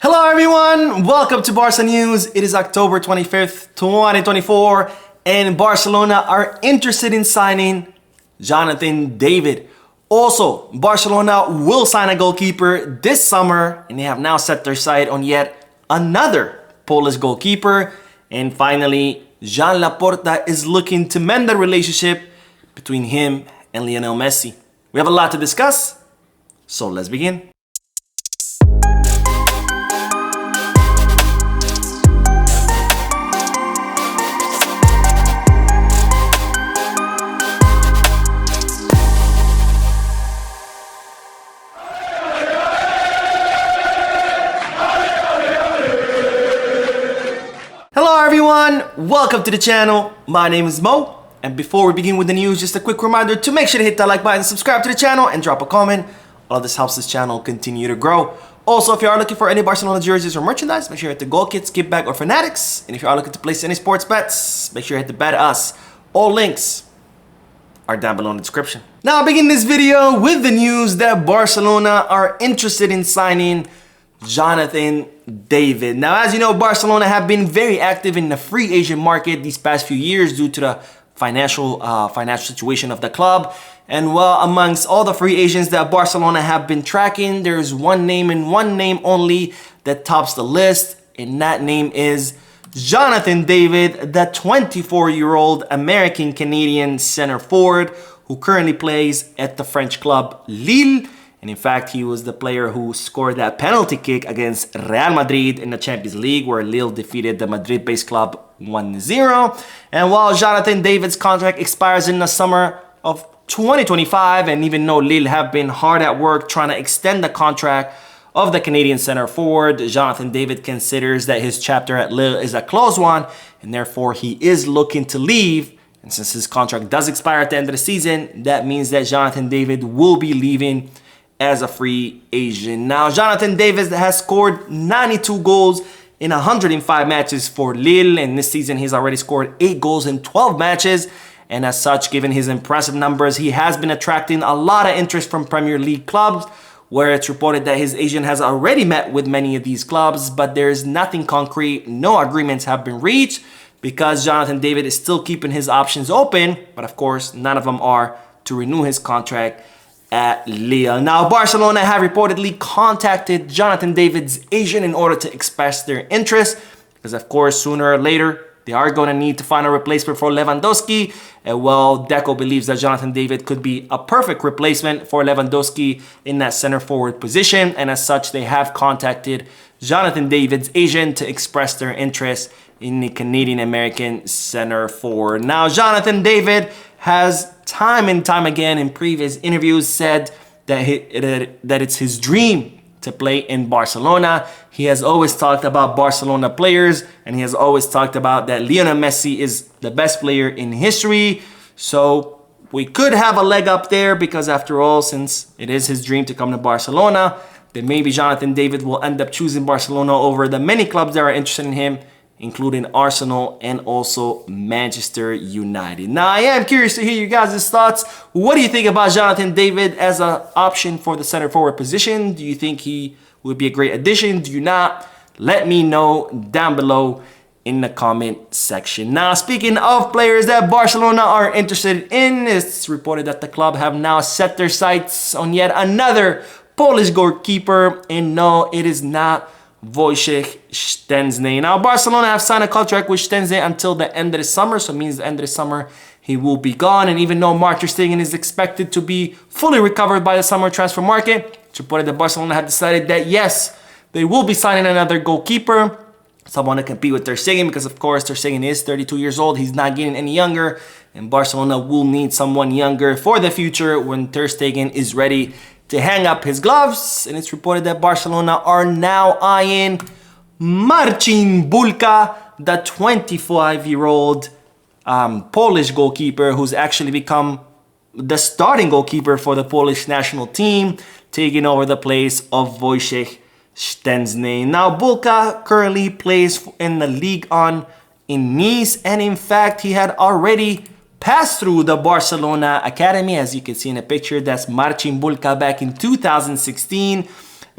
Hello everyone, welcome to Barca News. It is October 25th, 2024, and Barcelona are interested in signing Jonathan David. Also, Barcelona will sign a goalkeeper this summer, and they have now set their sight on yet another Polish goalkeeper. And finally, Jean Laporta is looking to mend the relationship between him and Lionel Messi. We have a lot to discuss, so let's begin. Hello everyone, welcome to the channel. My name is Mo, and before we begin with the news, just a quick reminder to make sure to hit that like button, subscribe to the channel, and drop a comment. All of this helps this channel continue to grow. Also, if you are looking for any Barcelona jerseys or merchandise, make sure you hit the Goal Kits, Give Back, or Fanatics. And if you are looking to place any sports bets, make sure you hit the Bet Us. All links are down below in the description. Now I'll begin this video with the news that Barcelona are interested in signing Jonathan David. Now, as you know, Barcelona have been very active in the free agent market these past few years due to the financial situation of the club. And well, amongst all the free agents that Barcelona have been tracking, there's one name and one name only that tops the list, and that name is Jonathan David, the 24-year-old American-Canadian center forward who currently plays at the French club Lille. And in fact, he was the player who scored that penalty kick against Real Madrid in the Champions League, where Lille defeated the Madrid-based club 1-0. And while Jonathan David's contract expires in the summer of 2025, and even though Lille have been hard at work trying to extend the contract of the Canadian center forward, Jonathan David considers that his chapter at Lille is a closed one, and therefore he is looking to leave. And since his contract does expire at the end of the season, that means that Jonathan David will be leaving as a free agent. Now, Jonathan David has scored 92 goals in 105 matches for Lille, and this season he's already scored 8 goals in 12 matches. And as such, given his impressive numbers, he has been attracting a lot of interest from Premier League clubs, where it's reported that his agent has already met with many of these clubs, but there's nothing concrete, no agreements have been reached, because Jonathan David is still keeping his options open, but of course, none of them are to renew his contract at Lille. Now, Barcelona have reportedly contacted Jonathan David's agent in order to express their interest, because of course, sooner or later, they are going to need to find a replacement for Lewandowski. And well, Deco believes that Jonathan David could be a perfect replacement for Lewandowski in that center forward position. And as such, they have contacted Jonathan David's agent to express their interest in the Canadian-American center forward. Now, Jonathan David has time and time again in previous interviews said that it's his dream to play in Barcelona. He has always talked about Barcelona players, and he has always talked about that Lionel Messi is the best player in history. So we could have a leg up there, because after all, since it is his dream to come to Barcelona, then maybe Jonathan David will end up choosing Barcelona over the many clubs that are interested in him, including Arsenal and also Manchester United. Now, I am curious to hear you guys' thoughts. What do you think about Jonathan David as an option for the center forward position? Do you think he would be a great addition? Do you not? Let me know down below in the comment section. Now, speaking of players that Barcelona are interested in, it's reported that the club have now set their sights on yet another Polish goalkeeper, and no, it is not Wojciech Szczęsny. Now, Barcelona have signed a contract with Szczęsny until the end of the summer, so it means the end of the summer he will be gone. And even though Marcin Bulka is expected to be fully recovered by the summer transfer market, it's reported that Barcelona have decided that yes, they will be signing another goalkeeper, someone to compete with Ter Stegen, because of course Ter Stegen is 32 years old. He's not getting any younger, and Barcelona will need someone younger for the future when Ter Stegen is ready to hang up his gloves. And it's reported that Barcelona are now eyeing Marcin Bulka, the 25-year-old Polish goalkeeper who's actually become the starting goalkeeper for the Polish national team, taking over the place of Wojciech Szczęsny. Now, Bulka currently plays in the Ligue 1 in Nice, and in fact, he had already passed through the Barcelona Academy. As you can see in the picture, that's Marcin Bulka back in 2016.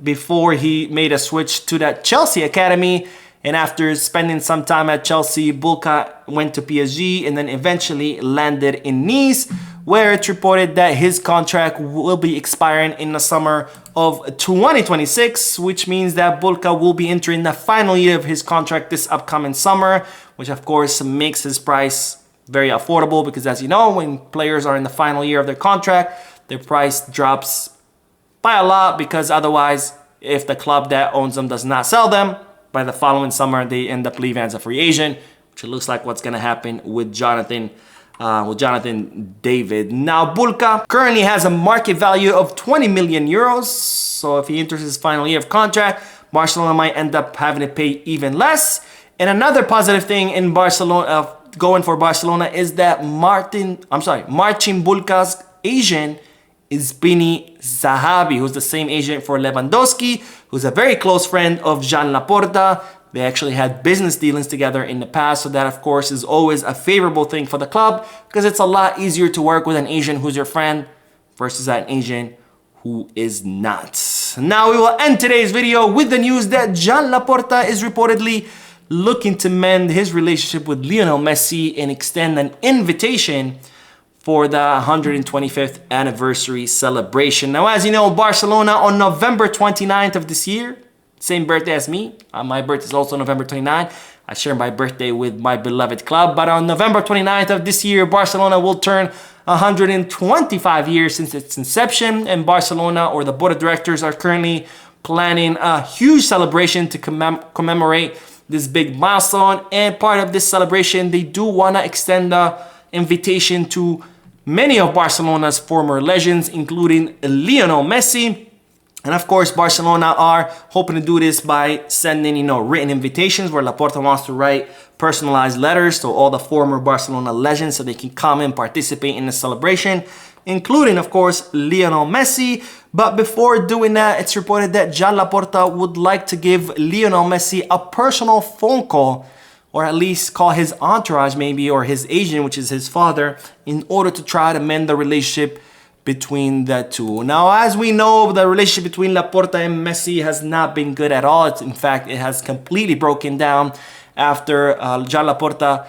before he made a switch to that Chelsea academy. And after spending some time at Chelsea, Bulka went to PSG and then eventually landed in Nice, where it's reported that his contract will be expiring in the summer of 2026, which means that Bulka will be entering the final year of his contract this upcoming summer, which of course makes his price very affordable because, as you know, when players are in the final year of their contract, their price drops by a lot because otherwise, if the club that owns them does not sell them, by the following summer, they end up leaving as a free agent, which it looks like what's going to happen with Jonathan David. Now, Bulka currently has a market value of 20 million euros. So if he enters his final year of contract, Barcelona might end up having to pay even less. And another positive thing in Barcelona, going for Barcelona, is that Marcin Bulka's agent is Bini Zahavi, who's the same agent for Lewandowski, who's a very close friend of Jean Laporta. They actually had business dealings together in the past, so that of course is always a favorable thing for the club because it's a lot easier to work with an agent who's your friend versus an agent who is not. Now we will end today's video with the news that Jean Laporta is reportedly looking to mend his relationship with Lionel Messi and extend an invitation for the 125th anniversary celebration. Now, as you know, Barcelona on November 29th of this year, same birthday as me. My birthday is also November 29th. I share my birthday with my beloved club. But on November 29th of this year, Barcelona will turn 125 years since its inception. And Barcelona, or the board of directors, are currently planning a huge celebration to commemorate this big milestone. And part of this celebration, they do want to extend the invitation to many of Barcelona's former legends, including Lionel Messi. And of course, Barcelona are hoping to do this by sending, written invitations where Laporta wants to write personalized letters to all the former Barcelona legends so they can come and participate in the celebration, including, of course, Lionel Messi. But before doing that, it's reported that Jean Laporta would like to give Lionel Messi a personal phone call, or at least call his entourage maybe, or his agent, which is his father, in order to try to mend the relationship between the two. Now, as we know, the relationship between Laporta and Messi has not been good at all. In fact, it has completely broken down after Jean Laporta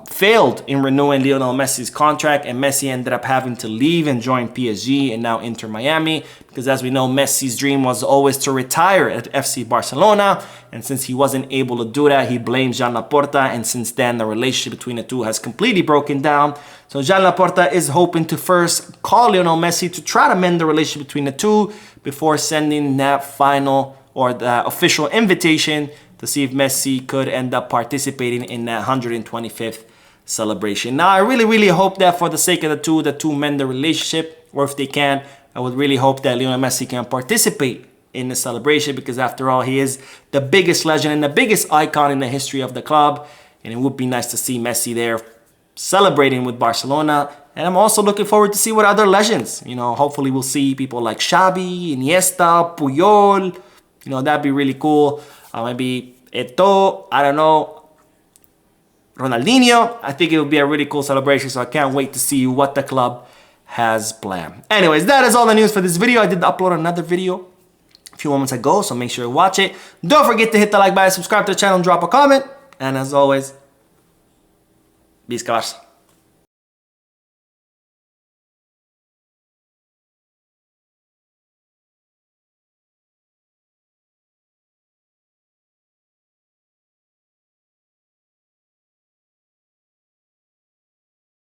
failed in renewing Lionel Messi's contract, and Messi ended up having to leave and join PSG and now Inter Miami, because as we know, Messi's dream was always to retire at FC Barcelona, and since he wasn't able to do that, he blamed Jean Laporta, and since then the relationship between the two has completely broken down. So Jean Laporta is hoping to first call Lionel Messi to try to mend the relationship between the two before sending that final or the official invitation to see if Messi could end up participating in that 125th celebration. Now, I really hope that for the sake of the two mend the relationship, or if they can, I would really hope that Lionel Messi can participate in the celebration, because after all, he is the biggest legend and the biggest icon in the history of the club, and it would be nice to see Messi there celebrating with Barcelona. And I'm also looking forward to see what other legends, hopefully we'll see people like Xavi, Iniesta, Puyol, that'd be really cool. Maybe Eto'o, I don't know, Ronaldinho. I think it would be a really cool celebration, so I can't wait to see what the club has planned. Anyways, that is all the news for this video. I did upload another video a few moments ago, so make sure you watch it. Don't forget to hit the like button, subscribe to the channel, and drop a comment. And as always, Visca Barça.